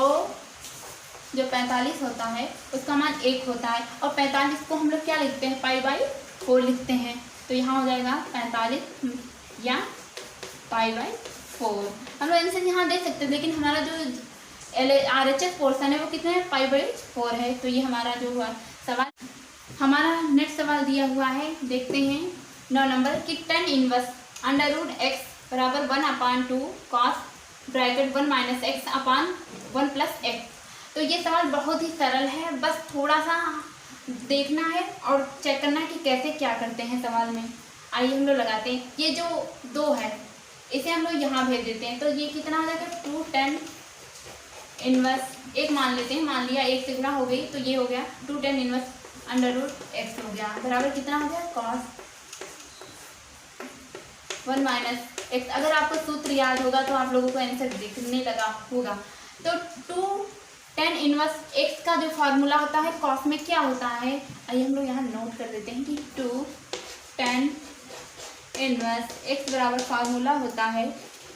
जो 45 होता है उसका मान 1 होता है, और 45 को हम लोग क्या लिखते हैं π/4 लिखते हैं, तो यहाँ हो जाएगा 45 या π/4। हम लोग आंसर यहाँ दे सकते हैं, लेकिन हमारा जो RHS पोर्सन है वो कितना है π/4 है। तो ये हमारा जो हुआ सवाल, हमारा नेक्स्ट सवाल दिया हुआ है, देखते हैं 9 नंबर कि 10 इनवर्स √x बराबर 1/2 cos ब्रैकेट 1 - x अपान 1 + x। तो ये सवाल बहुत ही सरल है, बस थोड़ा सा देखना है और चेक करना है कि कैसे क्या करते हैं सवाल में। आइए हम लोग लगाते हैं, ये जो 2 है इसे हम लोग यहाँ भेज देते हैं, तो ये कितना हो जाएगा 2 10 इनवर्स 1 मान लेते हैं, मान लिया 1 से गुणा हो गई, तो ये हो गया 2 10 इनवर्स √x हो गया, बराबर कितना हो गया cos 1 - x। अगर आपको सूत्र याद होगा तो आप लोगों को आंसर दिखने लगा होगा। तो 2 10 इनवर्स x का जो फार्मूला होता है cos में क्या होता है, आइए हम लोग यहाँ नोट कर देते हैं कि 2 10 इनवर्स x बराबर फार्मूला होता है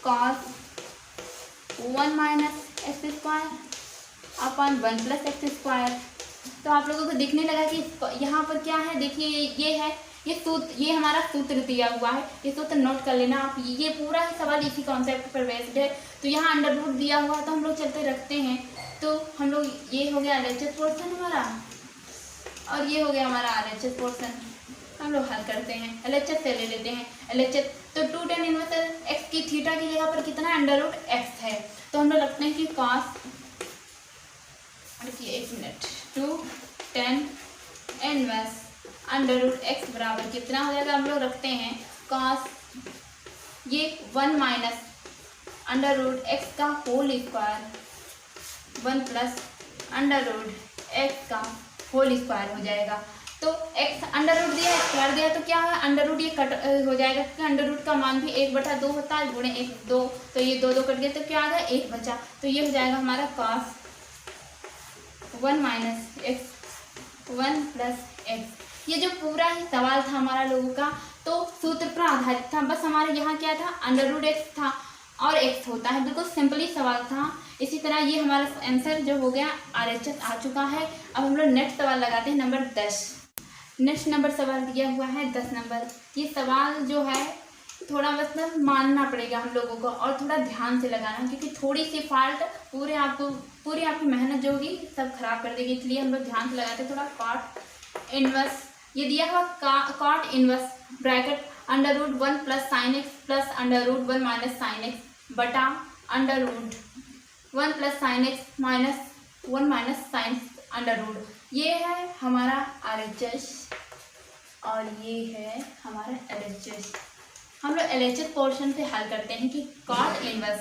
cos 1 - x² अपान 1 + x²। तो आप लोगों को दिखने लगा कि यहाँ पर क्या है, देखिए ये है, ये सूत्र, ये हमारा सूत्र दिया हुआ है, ये सूत्र नोट कर लेना आप, ये पूरा ही सवाल इसी कॉन्सेप्ट पर बेस्ड है। तो यहाँ अंडर रूट दिया हुआ तो हम लोग चलते रखते हैं, तो हम लोग ये हो गया LHS पोर्सन हमारा, और ये हो गया हमारा RHS पोर्सन। हम लोग हल करते हैं, LHS से ले लेते हैं LHS। तो 2 10 इनवर्स x की थीटा की जगह पर कितना √x है, तो हम लोग रखते हैं कि cos, देखिए 1 मिनट, 2 10 इनवर्स √x बराबर कितना हो जाएगा, हम लोग रखते हैं cos ये 1 - √x का होल स्क्वायर 1 + √x का होल स्क्वायर हो जाएगा। तो x अंडर रूट दिया स्क्वायर दिया तो क्या है अंडर रूट ये कट हो जाएगा, क्योंकि अंडर रूट का मान भी 1/2 होता है, गुणे 1 2, तो ये 2 2 कट गया, तो क्या आ गया 1 बचा, तो ये हो जाएगा हमारा cos 1 - x 1 + x। ये जो पूरा ही सवाल था हमारा लोगों का, तो सूत्र पर आधारित था, बस हमारे यहाँ क्या था √x था और x होता है, बिल्कुल सिंपली सवाल था। इसी तरह ये हमारा आंसर जो हो गया RHS आ चुका है। अब हम लोग नेक्स्ट सवाल लगाते हैं नंबर 10। नेक्स्ट नंबर सवाल दिया हुआ है 10 नंबर। ये सवाल जो है थोड़ा मतलब मानना पड़ेगा हम लोगों को और थोड़ा ध्यान से लगाना, क्योंकि थोड़ी सी फॉल्ट पूरी आपकी मेहनत जो होगी सब खराब कर देगी, इसलिए हम लोग ध्यान से लगाते हैं। थोड़ा cot इनवर्स ये दिया हुआ cot inverse bracket √1 + sin x + √1 - sin x बटा √1 + sin x - 1 - sin √। ये है हमारा RHS और ये है हमारा LHS। हम लोग LHS पोर्शन से हल करते हैं कि cot इनवर्स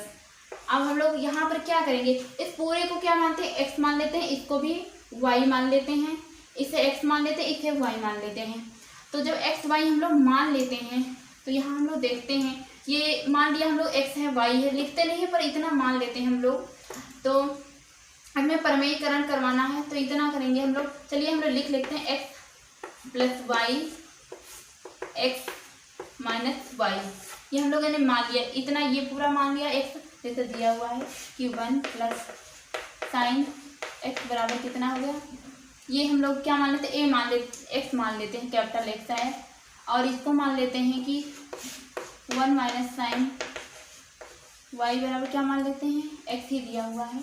अब हम लोग यहाँ पर क्या करेंगे, इस पूरे को क्या मानते हैं, x मान लेते हैं, इसको भी y मान लेते हैं, इसे x मान लेते हैं, इसे y मान लेते हैं। तो जब x y हम लोग मान लेते हैं तो यहाँ हम लोग देखते हैं, ये मान लिया हम लोग x है y है, लिखते नहीं है पर इतना मान लेते हैं हम लोग। तो हमें प्रमेयीकरण करवाना है तो इतना करेंगे हम लोग। चलिए हम लोग लिख लेते हैं x plus Y x minus Y, ये हम लोगों ने मान लिया इतना, ये पूरा मान लिया x जैसे दिया हुआ है कि 1 प्लस साइन x बराबर कितना हो गया, ये हम लोग क्या मान लेते हैं, a मान लेते, x मान लेते हैं, कैपिटल X है, और इसको मान लेते हैं कि 1 माइनस साइन y बराबर क्या मान लेते हैं, x ही दिया हुआ है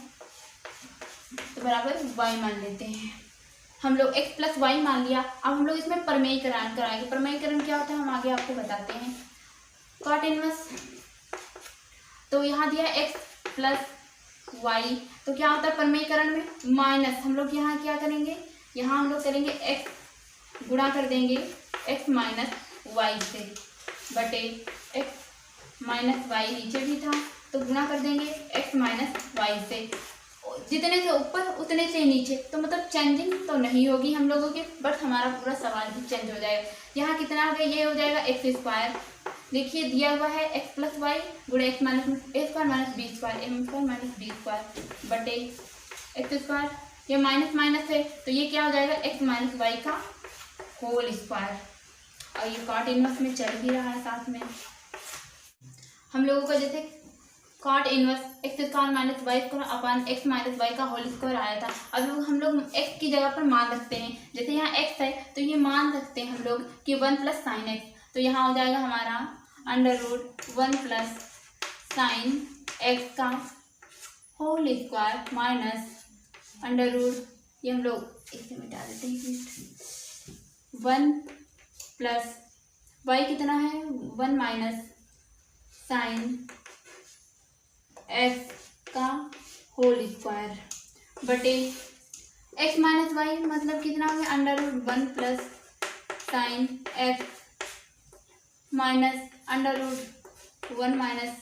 तो बराबर y मान लेते हैं। हम लोग x प्लस वाई मान लिया। अब हम लोग इसमें प्रमेयीकरण कराएंगे। प्रमेयीकरण क्या होता है हम आगे आपको बताते हैं। कॉट इनवर्स, तो यहाँ दिया x प्लस वाई, तो क्या होता है प्रमेयीकरण में माइनस, हम लोग यहाँ क्या करेंगे, यहाँ हम लोग करेंगे x गुणा कर देंगे x माइनस वाई से, बटे x माइनस वाई नीचे भी था तो गुणा कर देंगे x माइनस वाई से, जितने से ऊपर उतने से नीचे, तो मतलब चेंजिंग तो नहीं होगी हम लोगों के, बट हमारा पूरा सवाल भी चेंज हो जाएगा। यहाँ कितना हो गया, ये हो जाएगा एक्स स्क्वायर, देखिए दिया हुआ है एक्स प्लस वाई गुणे x minus a square minus b square, m square minus b square बटे एक्स स्क्वायर, ये माइनस माइनस है तो ये क्या हो जाएगा एक्स माइनस वाई का होल स्क्वायर, और ये कॉट इनवर्स में चल भी रहा है साथ में। हम लोगों का जैसे cot inverse X square minus Y square upon X minus Y का होल स्क्वायर आया था। अब हम लोग एक्स की जगह पर मान रखते हैं, जैसे यहाँ एक्स है तो ये मान सकते हैं हम लोग कि 1 प्लस साइन एक्स, तो यहाँ हो जाएगा हमारा under root 1 plus sine x का whole square minus under root, ये हम लोग इसे मिटा देते हैं, 1 प्लस वाई कितना है 1 माइनस साइन एक्स का होल स्क्वायर बटे एक्स माइनस वाई मतलब कितना हो गया under root 1 plus sine X minus under root 1 minus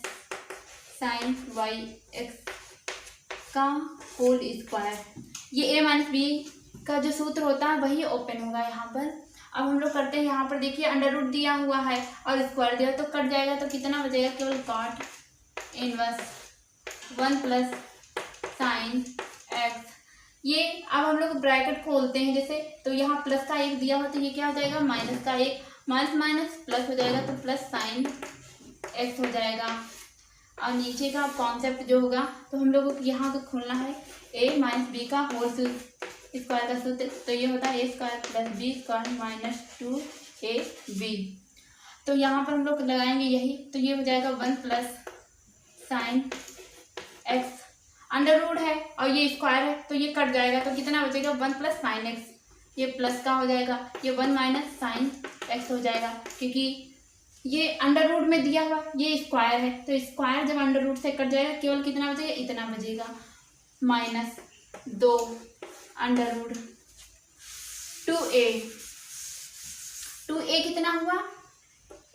sine Y X का होल स्क्वायर। ये ए माइनस बी का जो सूत्र होता है वही ओपन होगा यहाँ पर। अब हम लोग करते हैं, यहाँ पर देखिए अंडर रूट दिया हुआ है और स्क्वायर दिया तो कट जाएगा, तो कितना बचेगा केवल cot inverse 1 plus sine X. ये अब हम लोग ब्रैकेट खोलते हैं जैसे, तो यहाँ प्लस का 1 दिया हुआ तो ये क्या हो जाएगा माइनस का 1, माइनस माइनस प्लस हो जाएगा तो प्लस साइन एक्स हो जाएगा, और नीचे का कॉन्सेप्ट जो होगा तो हम लोगों को यहाँ तो खोलना है a माइनस बी का होल स्क्वायर का सूत्र, तो ये होता है a square plus b square minus 2ab। तो यहाँ पर हम लोग लगाएंगे यही, तो ये हो जाएगा 1 plus sine X, under root है और ये स्क्वायर है तो ये कट जाएगा, तो कितना बचेगा 1 प्लस साइन एक्स, ये प्लस का हो जाएगा, ये 1 माइनस साइन एक्स हो जाएगा, क्योंकि ये अंडर रूट में दिया हुआ ये स्क्वायर है, तो स्क्वायर जब अंडर रूट से कट जाएगा केवल कितना बचेगा इतना बचेगा, माइनस 2 अंडर रूट 2a कितना हुआ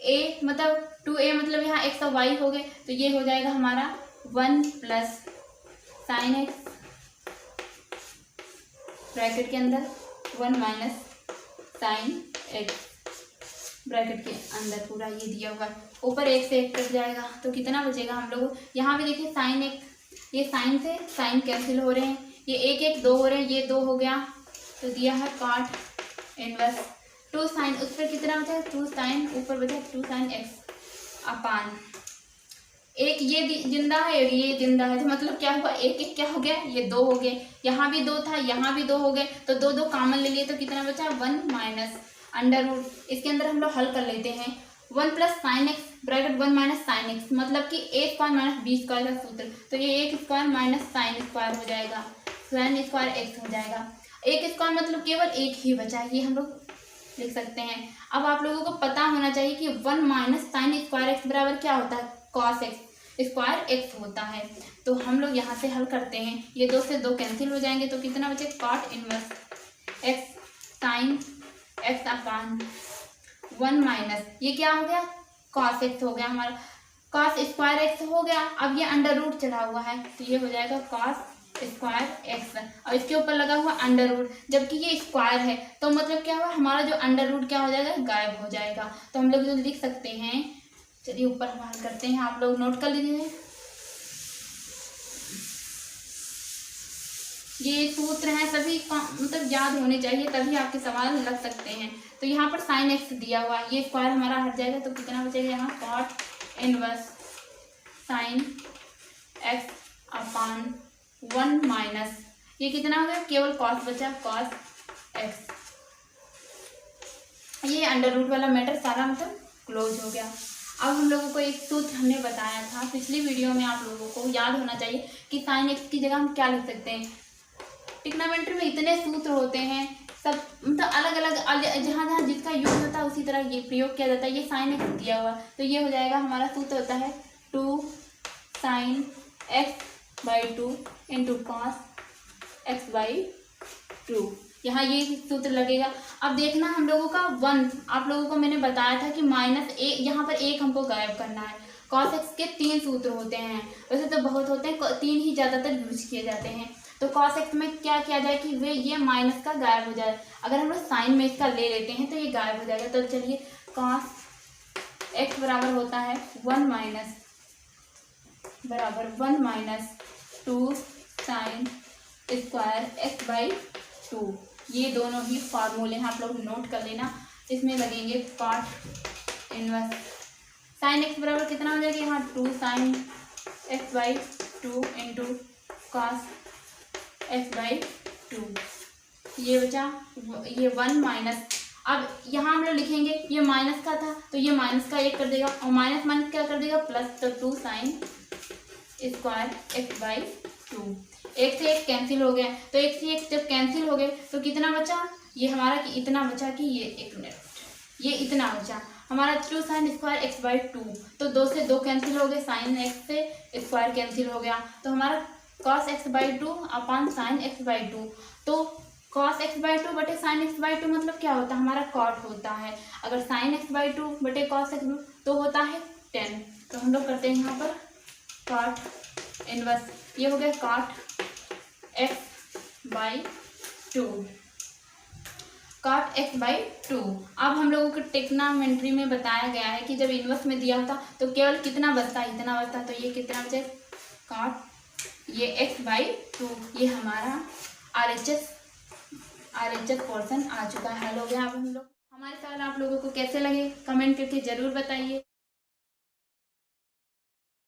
a मतलब 2a मतलब यहाँ x और y हो गए, तो ये हो जाएगा हमारा 1 प्लस साइन एक्स ब्रैकेट के अंदर 1 माइनस साइन एक्स ब्रैकेट के अंदर पूरा ये दिया हुआ है, ऊपर 1 से 1 कट जाएगा तो कितना बचेगा हम लोग, यहाँ भी देखिए साइन एक्स, ये साइन से साइन कैंसिल हो रहे हैं, ये 1 1 2 हो रहे हैं, ये 2 हो गया तो दिया है कॉट इनवर्स 2 साइन, उस पर कितना बचा 2 साइन, ऊपर बचा 2 साइन एक्स अपान एक, ये जिंदा है ये जिंदा है, तो मतलब क्या हुआ 1 1 क्या हो गया ये 2 हो गए, यहाँ भी 2 था यहाँ भी 2 हो गए, तो 2 2 कॉमन ले लिए तो कितना बचा 1 माइनस अंडर रूट, इसके अंदर हम लोग हल कर लेते हैं 1 plus sine x bracket 1 minus sine x मतलब कि ए स्क्वायर माइनस बी स्क्वायर का सूत्र, तो ये 1 स्क्वायर माइनस साइन स्क्वायर हो जाएगा, साइन स्क्वायर एक्स हो जाएगा, 1 स्क्वायर मतलब केवल 1 ही बचा है, ये हम लोग लिख सकते हैं। अब आप लोगों को पता होना चाहिए कि 1 माइनस साइन स्क्वायर एक्स बराबर क्या होता है कॉस एक्स स्क्वायर एक्स होता है, तो हम लोग यहाँ से हल करते हैं, ये 2 से 2 कैंसिल हो जाएंगे तो कितना बचे cot inverse x sine x upon 1 minus ये क्या हो गया कॉस एक्स हो गया हमारा, कॉस स्क्वायर एक्स हो गया। अब ये अंडर रूट चढ़ा हुआ है तो ये हो जाएगा कॉस स्क्वायर एक्स, और इसके ऊपर लगा हुआ अंडर रूट, जबकि ये स्क्वायर है तो मतलब क्या हुआ, हमारा जो अंडर रूट क्या हो जाएगा, गायब हो जाएगा। तो हम लोग जो लिख सकते हैं, चलिए ऊपर बाहर करते हैं, आप लोग नोट कर लीजिए। ये सूत्र हैं सभी मतलब याद होने चाहिए, तभी आपके सवाल लग सकते हैं। तो यहाँ पर साइन एक्स दिया हुआ है, ये स्क्वायर हमारा हट जाएगा तो कितना बचेगा यहाँ, cot inverse sine x upon 1 minus, ये कितना हो गया, केवल कॉस बचा, कॉस एक्स। ये अंडर रूट वाला मैटर सारा मतलब क्लोज हो गया। अब हम लोगों को एक सूत्र हमने बताया था पिछली वीडियो में, आप लोगों को याद होना चाहिए कि साइन एक्स की जगह हम क्या लिख सकते हैं। ट्रिग्नोमेट्री में इतने सूत्र होते हैं, सब मतलब अलग अलग, जहाँ जहाँ जिसका यूज होता है उसी तरह ये प्रयोग किया जाता है। ये साइन एक्स दिया हुआ तो ये हो जाएगा, हमारा सूत्र होता है 2 sine x by 2 into cos x by 2। यहाँ ये सूत्र लगेगा। अब देखना हम लोगों का 1, आप लोगों को मैंने बताया था कि माइनस ए, यहाँ पर एक हमको गायब करना है। कॉस एक्स के 3 सूत्र होते हैं, वैसे तो बहुत होते हैं, 3 ही ज़्यादातर यूज किए जाते हैं। तो कॉस एक्स में क्या किया जाए कि वे ये माइनस का गायब हो जाए। अगर हम लोग साइन में इसका ले लेते हैं तो ये गायब हो जाएगा। तो चलिए कॉस एक्स बराबर होता है 1 माइनस बराबर 1 minus 2 sine square x by 2। ये दोनों ही फार्मूले हैं, आप लोग नोट कर लेना। इसमें लगेंगे कॉट इनवर्स साइन एक्स बराबर कितना हो जाएगा यहाँ, 2 sine x by 2 into cos x by 2। ये बचा ये 1 माइनस, अब यहाँ हम लोग लिखेंगे ये माइनस का था तो ये माइनस का 1 कर देगा, और माइनस माइनस क्या कर देगा, प्लस, तो 2 साइन स्क्वायर एक्स बाई 2। एक से एक कैंसिल हो गया, तो एक से एक जब कैंसिल हो गए तो कितना बचा, ये हमारा कि इतना बचा कि ये एक मिनट, ये इतना बचा हमारा 2 साइन स्क्वायर एक्स बाई 2। तो 2 से 2 कैंसिल हो गए, साइन एक्स से स्क्वायर कैंसिल हो गया, तो हमारा cos x by 2 upon sine x by 2। तो कॉस एक्स बाई 2 बटे साइन एक्स बाई 2 मतलब क्या होता है, हमारा कॉट होता है। अगर साइन एक्स बाई 2 बटे कॉस एक्स तो होता है 10। तो हम लोग करते हैं यहाँ पर कॉट इनवर्स, ये हो गया cot X by 2, cot X by 2। अब हम लोगों को ट्रिग्नोमेट्री में बताया गया है कि जब इनवर्स में दिया होता तो केवल कितना बचता है, इतना बचता, तो ये कितना बचे, कॉट ये x बाई 2। ये हमारा RHS पोर्शन आ चुका है, हल हो गया। अब हम लोग, हमारे सवाल आप लोगों को कैसे लगे कमेंट करके ज़रूर बताइए।